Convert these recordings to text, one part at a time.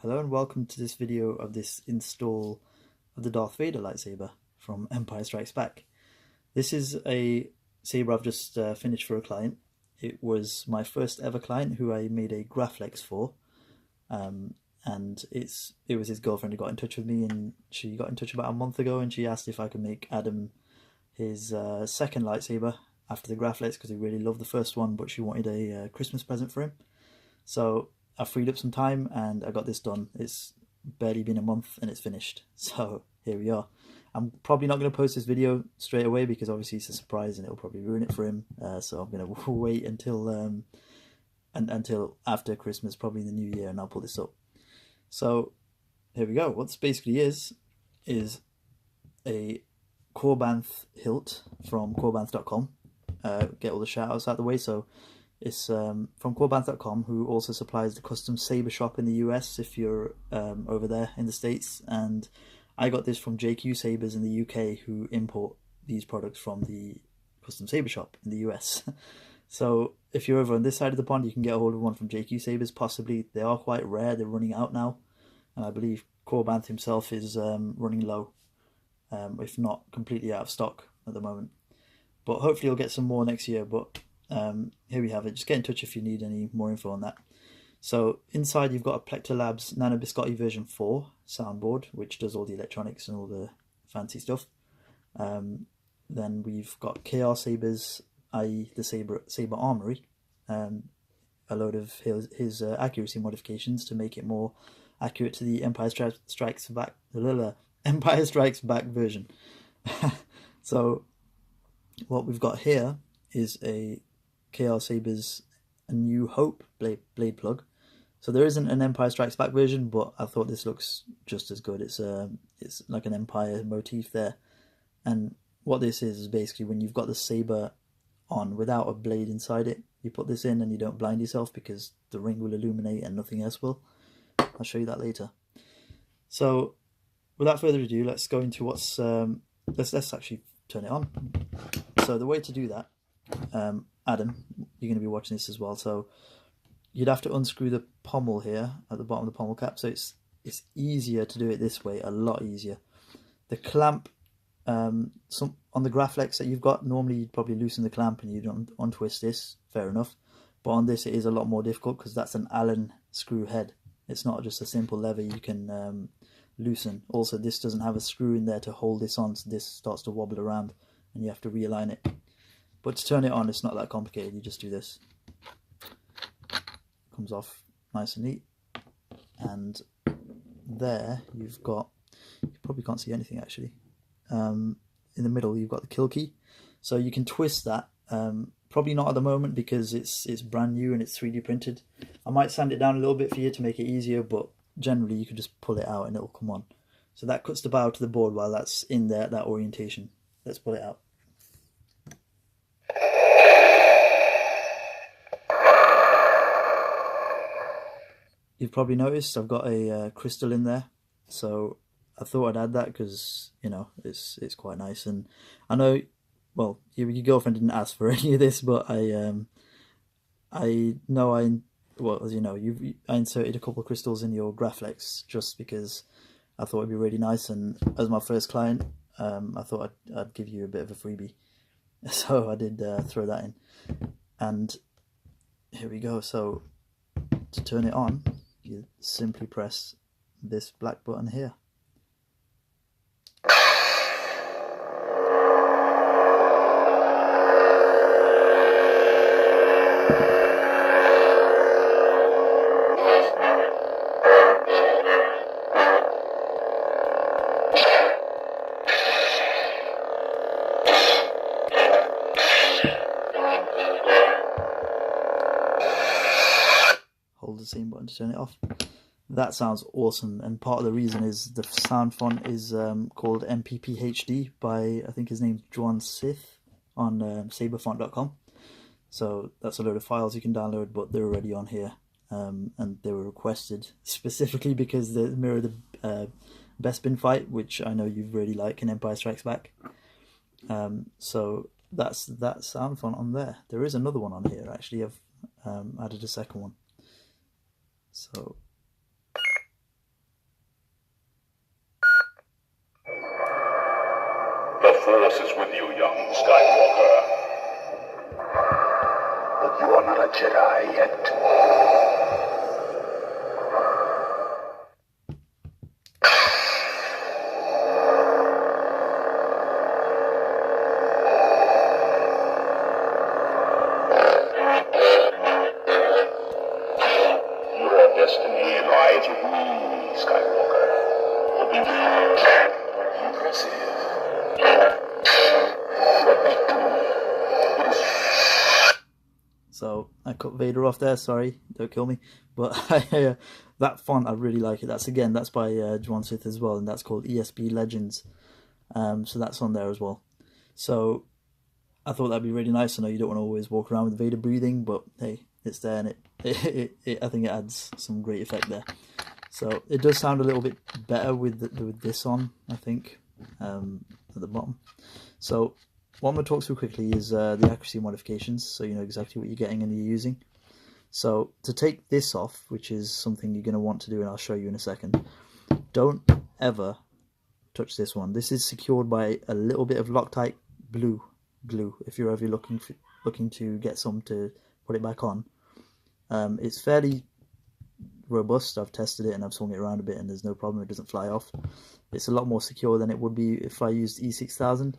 Hello and welcome to this video of this install of the Darth Vader lightsaber from Empire Strikes Back. This is a saber I've just finished for a client. It was my first ever client who I made a Graflex for, and it was his girlfriend who got in touch with me, and she got in touch about a month ago and she asked if I could make Adam his second lightsaber after the Graflex because he really loved the first one, but she wanted a Christmas present for him. So I freed up some time and I got this done. It's barely been a month and it's finished. So here we are. I'm probably not going to post this video straight away because obviously it's a surprise and it'll probably ruin it for him. So I'm going to wait until after Christmas, probably in the new year, and I'll put this up. So here we go. What this basically is a Korbanth hilt from Korbanth.com. Get all the shout outs out of the way. So it's from Korbanth.com, who also supplies the custom Saber shop in the US if you're over there in the States. And I got this from JQ Sabers in the UK, who import these products from the custom Saber shop in the US. So if you're over on this side of the pond, you can get a hold of one from JQ Sabers, possibly. They are quite rare, they're running out now. And I believe Korbanth himself is running low, if not completely out of stock at the moment. But hopefully you'll get some more next year. But here we have it. Just get in touch if you need any more info on that. So inside you've got a PlecterLabs Nano Biscotti version 4 soundboard, which does all the electronics and all the fancy stuff. Then we've got KR Sabers, i.e. the Saber Armory, a load of his accuracy modifications to make it more accurate to the Empire Strikes Back version. So what we've got here is a KR Sabers A New Hope blade plug. So there isn't an Empire Strikes Back version, but I thought this looks just as good. It's like an Empire motif there. And what this is basically when you've got the saber on without a blade inside it, you put this in and you don't blind yourself because the ring will illuminate and nothing else will. I'll show you that later. So without further ado, let's go into what's let's actually turn it on. So the way to do that, Adam, you're going to be watching this as well, so you'd have to unscrew the pommel here at the bottom of the pommel cap. So it's easier to do it this way, a lot easier. The clamp, on the Graflex that you've got, normally you'd probably loosen the clamp and you'd untwist this, fair enough. But on this it is a lot more difficult because that's an Allen screw head. It's not just a simple lever you can loosen. Also, this doesn't have a screw in there to hold this on, so this starts to wobble around and you have to realign it. But to turn it on, it's not that complicated. You just do this. Comes off nice and neat. And there you've got, you probably can't see anything actually. In the middle you've got the kill key. So you can twist that. Probably not at the moment because it's brand new and it's 3D printed. I might sand it down a little bit for you to make it easier, but generally you can just pull it out and it'll come on. So that cuts the bow to the board while that's in there, that orientation. Let's pull it out. You've probably noticed I've got a crystal in there, so I thought I'd add that because, you know, it's quite nice. And I know, well, your girlfriend didn't ask for any of this, but I well, as you know, I inserted a couple of crystals in your Graflex just because I thought it'd be really nice, and as my first client, I thought I'd give you a bit of a freebie, so I did throw that in. And here we go. So to turn it on, you simply press this black button here. Hold the same button to turn it off. That sounds awesome, and part of the reason is the sound font is called MPP HD by, I think his name's John Sith on saberfont.com. So that's a load of files you can download, but they're already on here, and they were requested specifically because they mirror the Best Bin fight, which I know you really like in Empire Strikes Back. So that's that sound font on there. There is another one on here actually. I've added a second one. So Force is with you, young Skywalker. But you are not a Jedi yet. Your destiny lies with me, Skywalker. You'll be impressive. So I cut Vader off there, sorry, don't kill me. But that font, I really like it. That's by John Sith as well, and that's called ESB Legends. So that's on there as well. So I thought that'd be really nice. I know you don't want to always walk around with Vader breathing, but hey, it's there, and I think it adds some great effect there. So it does sound a little bit better with this on, I think, at the bottom. So what I'm going to talk through quickly is the accuracy modifications, so you know exactly what you're getting and you're using. So to take this off, which is something you're going to want to do, and I'll show you in a second, don't ever touch this one. This is secured by a little bit of Loctite glue. If you're ever looking to get some to put it back on, it's fairly robust. I've tested it and I've swung it around a bit, and there's no problem. It doesn't fly off. It's a lot more secure than it would be if I used E6000.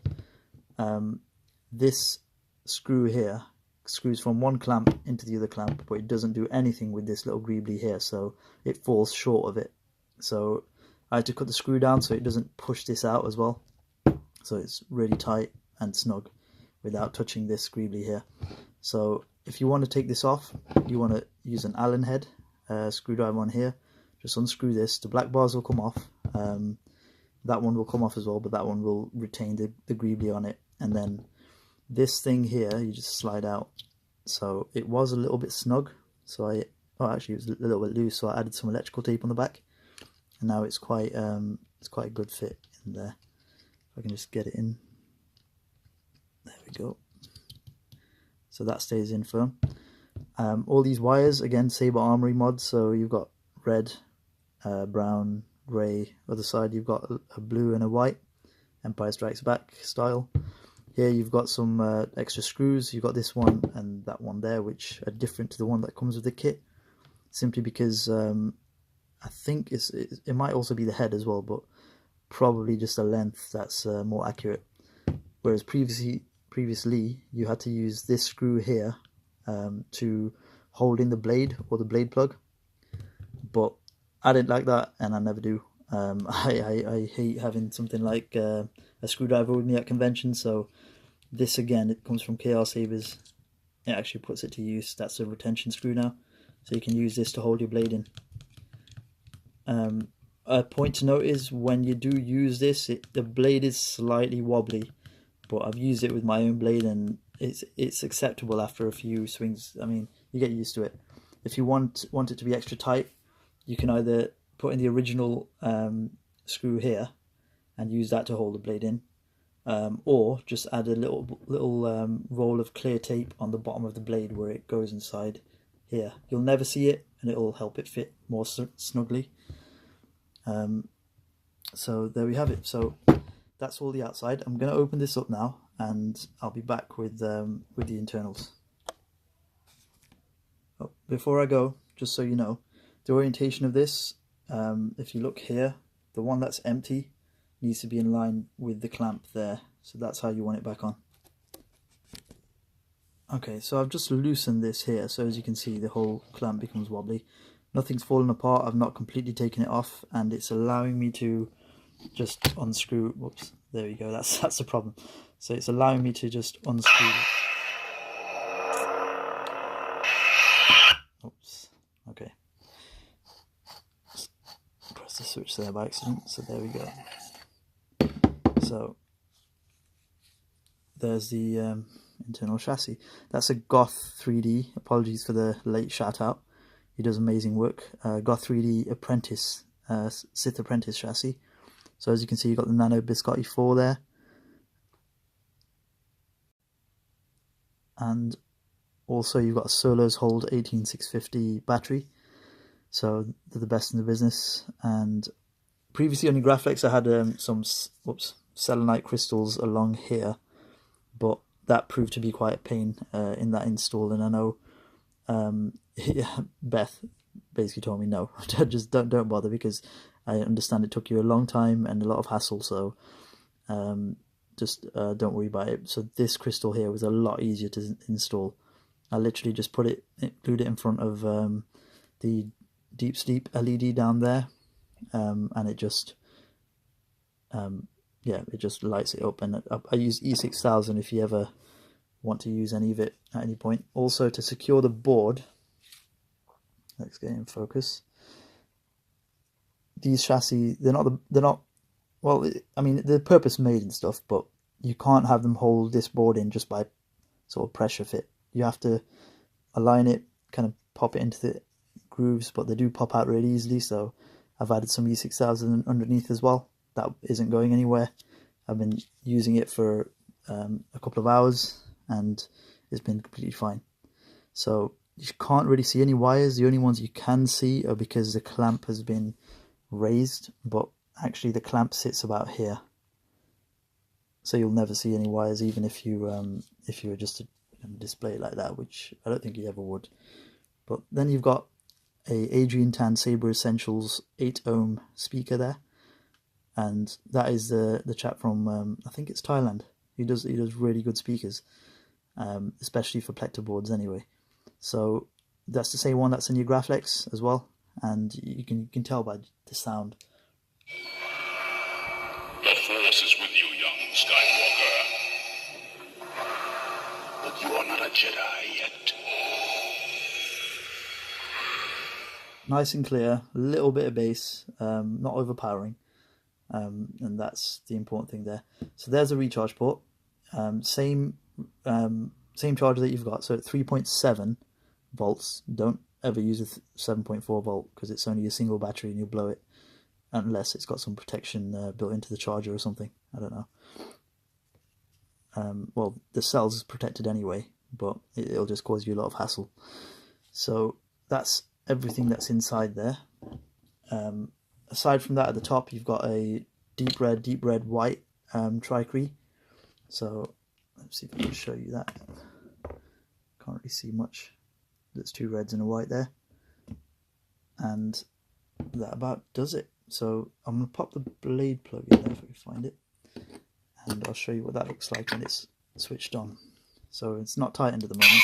This screw here screws from one clamp into the other clamp, but it doesn't do anything with this little greebly here, so it falls short of it. So I had to cut the screw down so it doesn't push this out as well, so it's really tight and snug without touching this greebly here. So if you want to take this off, you want to use an Allen head screwdriver on here. Just unscrew this. The black bars will come off. That one will come off as well, but that one will retain the greebly on it. And then this thing here, you just slide out. So it was a little bit snug, so actually it was a little bit loose, so I added some electrical tape on the back, and now it's quite a good fit in there. If I can just get it in, there we go. So that stays in firm. All these wires, again, Saber Armory mods, so you've got red, brown, grey. Other side you've got a blue and a white, Empire Strikes Back style. Here you've got some extra screws. You've got this one and that one there, which are different to the one that comes with the kit, simply because I think it might also be the head as well, but probably just a length that's more accurate. Whereas previously you had to use this screw here to hold in the blade or the blade plug, but I didn't like that, and I never do. I hate having something like a screwdriver with me at convention, so this, again, it comes from KR Sabers. It actually puts it to use. That's a retention screw now, so you can use this to hold your blade in. A point to note is when you do use this, the blade is slightly wobbly, but I've used it with my own blade and it's acceptable after a few swings. I mean, you get used to it. If you want it to be extra tight, you can either put in the original screw here and use that to hold the blade in, or just add a little roll of clear tape on the bottom of the blade where it goes inside here. You'll never see it, and it'll help it fit more snugly. So there we have it. So that's all the outside. I'm going to open this up now, and I'll be back with the internals. Oh, before I go, just so you know, the orientation of this, if you look here, the one that's empty needs to be in line with the clamp there, so that's how you want it back on. Okay, so I've just loosened this here, so as you can see the whole clamp becomes wobbly. Nothing's fallen apart, I've not completely taken it off, and it's allowing me to just unscrew. Whoops, there we go, that's the problem. So it's allowing me to just unscrew it. Oops, okay. Just press the switch there by accident, so there we go. So there's the internal chassis. That's a Goth3D, apologies for the late shout out, he does amazing work. Goth3D Apprentice, Sith Apprentice chassis. So as you can see, you've got the Nano Biscotti 4 there, and also you've got a Solos Hold 18650 battery, so they're the best in the business. And previously on your Graphics I had some selenite crystals along here, but that proved to be quite a pain in that install, and I know yeah, Beth basically told me no, just don't bother, because I understand it took you a long time and a lot of hassle, so just don't worry about it. So this crystal here was a lot easier to install. I literally just glued it in front of the deep sleep LED down there, and it just yeah, it just lights it up. And I use E6000 if you ever want to use any of it at any point. Also, to secure the board, let's get in focus. These chassis, they're not well, I mean, they're purpose made and stuff, but you can't have them hold this board in just by sort of pressure fit. You have to align it, kind of pop it into the grooves, but they do pop out really easily, so I've added some E6000 underneath as well. That isn't going anywhere. I've been using it for a couple of hours and it's been completely fine. So you can't really see any wires. The only ones you can see are because the clamp has been raised, but actually the clamp sits about here, so you'll never see any wires, even if you were just to display it like that, which I don't think you ever would. But then you've got a Adrian Tan Saber Essentials 8 ohm speaker there, and that is the chap from I think it's Thailand. He does really good speakers, especially for Plecter boards anyway. So that's the same one that's in your Graflex as well, and you can tell by the sound. The Force is with you, young Skywalker. But you are not a Jedi yet. Nice and clear, a little bit of bass, not overpowering, and that's the important thing there. So there's a recharge port, same charger that you've got, so at 3.7 volts. Don't ever use a 7.4 volt because it's only a single battery and you'll blow it, unless it's got some protection built into the charger or something. I don't know. Well, the cells is protected anyway, but it'll just cause you a lot of hassle. So that's everything that's inside there. Aside from that, at the top you've got a deep red white tricree. So let's see if I can show you that. Can't really see much. There's two reds and a white there, and that about does it. So I'm going to pop the blade plug in there if I can find it, and I'll show you what that looks like when it's switched on. So it's not tightened at the moment.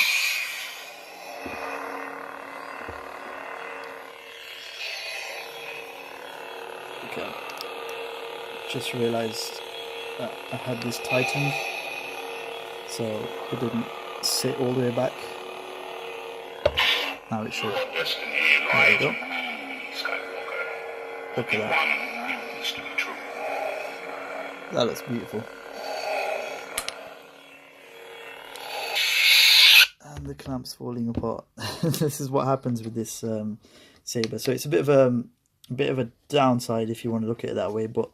Okay, just realised that I had this tightened, so it didn't sit all the way back. Now it should. There we go. Look at that. That looks beautiful. And the clamp's falling apart. This is what happens with this Saber. So it's a bit of a downside if you want to look at it that way. But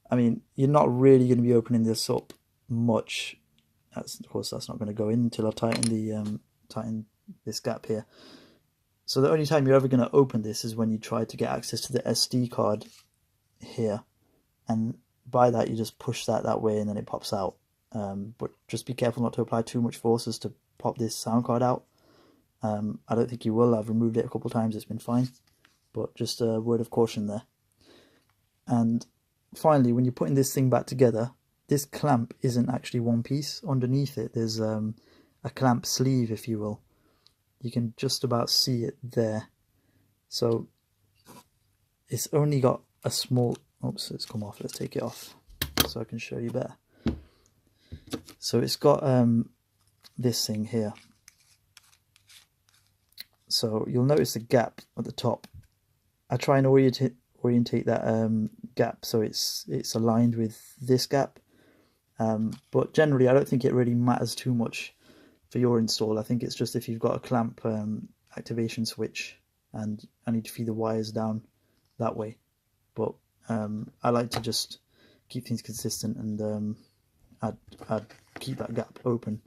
I mean, you're not really going to be opening this up much. Of course, that's not going to go in until I tighten this gap here. So the only time you're ever going to open this is when you try to get access to the SD card here, and by that you just push that way and then it pops out. But just be careful not to apply too much forces to pop this sound card out. I don't think you will. I've removed it a couple of times, it's been fine, but just a word of caution there. And finally, when you're putting this thing back together, this clamp isn't actually one piece. Underneath it there's a clamp sleeve, if you will. You can just about see it there. So it's only got a small, oops, it's come off. Let's take it off so I can show you better. So it's got this thing here. So you'll notice the gap at the top. I try and orientate that gap so it's aligned with this gap. But generally I don't think it really matters too much for your install. I think it's just if you've got a clamp activation switch and I need to feed the wires down that way. But I like to just keep things consistent, and I'd keep that gap open.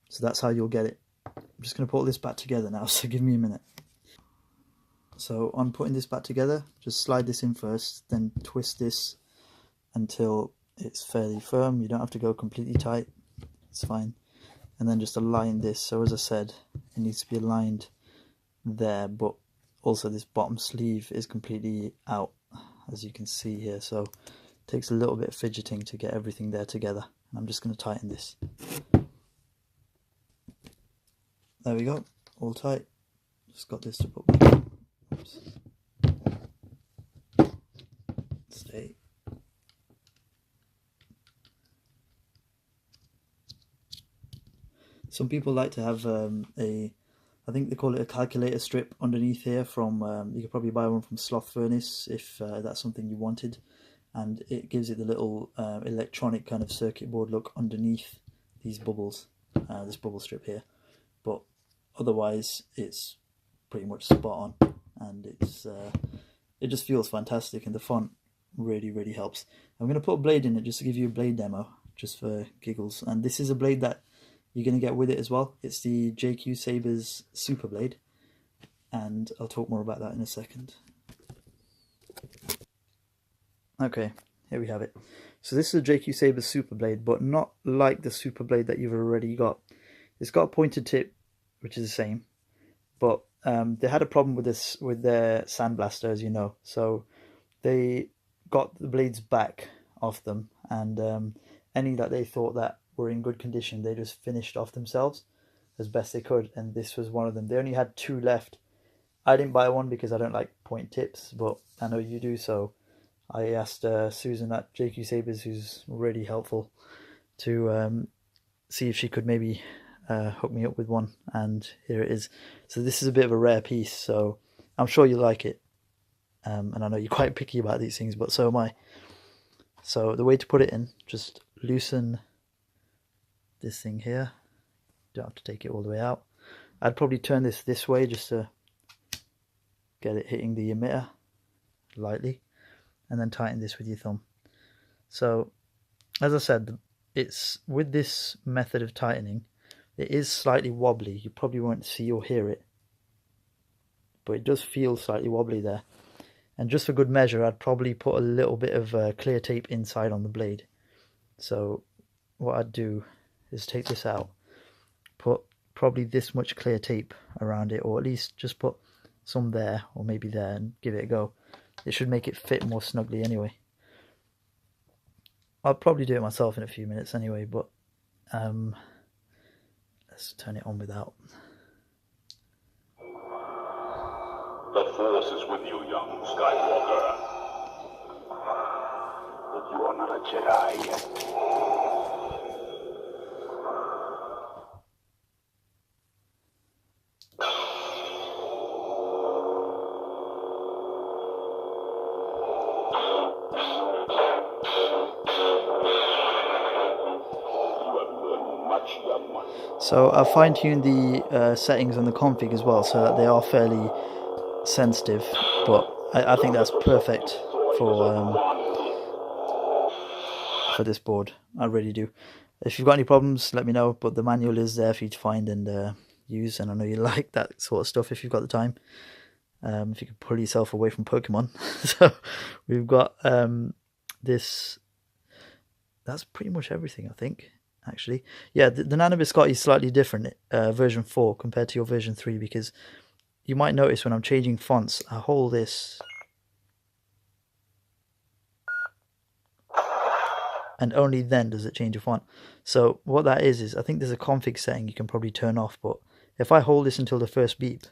So that's how you'll get it. I'm just going to put this back together now, so give me a minute. So on putting this back together, just slide this in first, then twist this until it's fairly firm. You don't have to go completely tight, it's fine. And then just align this. So as I said, it needs to be aligned there, but also this bottom sleeve is completely out, as you can see here, so it takes a little bit of fidgeting to get everything there together. And I'm just going to tighten this. There we go, all tight. Just got this to put back. Oops. Stay. Some people like to have I think they call it a calculator strip underneath here from, you could probably buy one from Sloth Furnace if that's something you wanted. And it gives it the little electronic kind of circuit board look underneath these bubbles, this bubble strip here. But otherwise it's pretty much spot on, and it just feels fantastic, and the font really helps. I'm going to put a blade in it just to give you a blade demo, just for giggles. And this is a blade that you're going to get with it as well. It's the JQ Sabers Superblade, and I'll talk more about that in a second. Okay, here we have it. So this is a JQ Sabers Superblade, but not like the Superblade that you've already got. It's got a pointed tip, which is the same, but they had a problem with this with their sandblaster, as you know. So they got the blades back off them, and any that they thought that were in good condition, they just finished off themselves as best they could, and this was one of them. They only had 2 left. I didn't buy one because I don't like point tips, but I know you do, so I asked Susan at JQ Sabers, who's really helpful, to see if she could maybe hook me up with one, and here it is. So this is a bit of a rare piece, so I'm sure you like it, and I know you're quite picky about these things, but so am I. So the way to put it in, just loosen this thing here. Don't have to take it all the way out. I'd probably turn this way just to get it hitting the emitter lightly, and then tighten this with your thumb. So as I said, it's with this method of tightening, it is slightly wobbly. You probably won't see or hear it, but it does feel slightly wobbly there. And just for good measure, I'd probably put a little bit of clear tape inside on the blade. So what I'd do is take this out, put probably this much clear tape around it, or at least just put some there or maybe there, and give it a go. It should make it fit more snugly anyway. I'll probably do it myself in a few minutes anyway, but let's turn it on without. The Force is with you, young Skywalker. But you are not a Jedi yet. So I fine-tuned the settings on the config as well, so that they are fairly sensitive, but I think that's perfect for this board. I really do. If you've got any problems, let me know, but the manual is there for you to find and use, and I know you like that sort of stuff if you've got the time. If you could pull yourself away from Pokemon. So we've got this. That's pretty much everything, I think. Actually, yeah, the Nano Biscotti is slightly different, version 4 compared to your version 3, because you might notice when I'm changing fonts, I hold this and only then does it change a font. So what that is I think there's a config setting you can probably turn off, but if I hold this until the first beep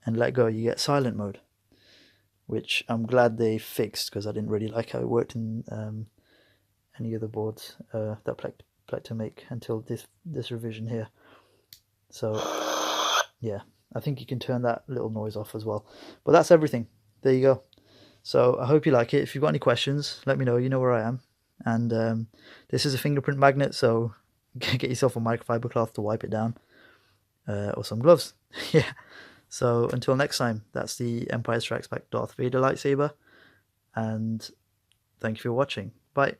and let go, you get silent mode, which I'm glad they fixed, because I didn't really like how it worked in any other boards that Plecter make until this revision here. So yeah, I think you can turn that little noise off as well. But that's everything. There you go. So I hope you like it. If you've got any questions, let me know. You know where I am. And this is a fingerprint magnet, so get yourself a microfiber cloth to wipe it down, or some gloves. Yeah. So until next time, that's the Empire Strikes Back Darth Vader lightsaber, and thank you for watching. Bye.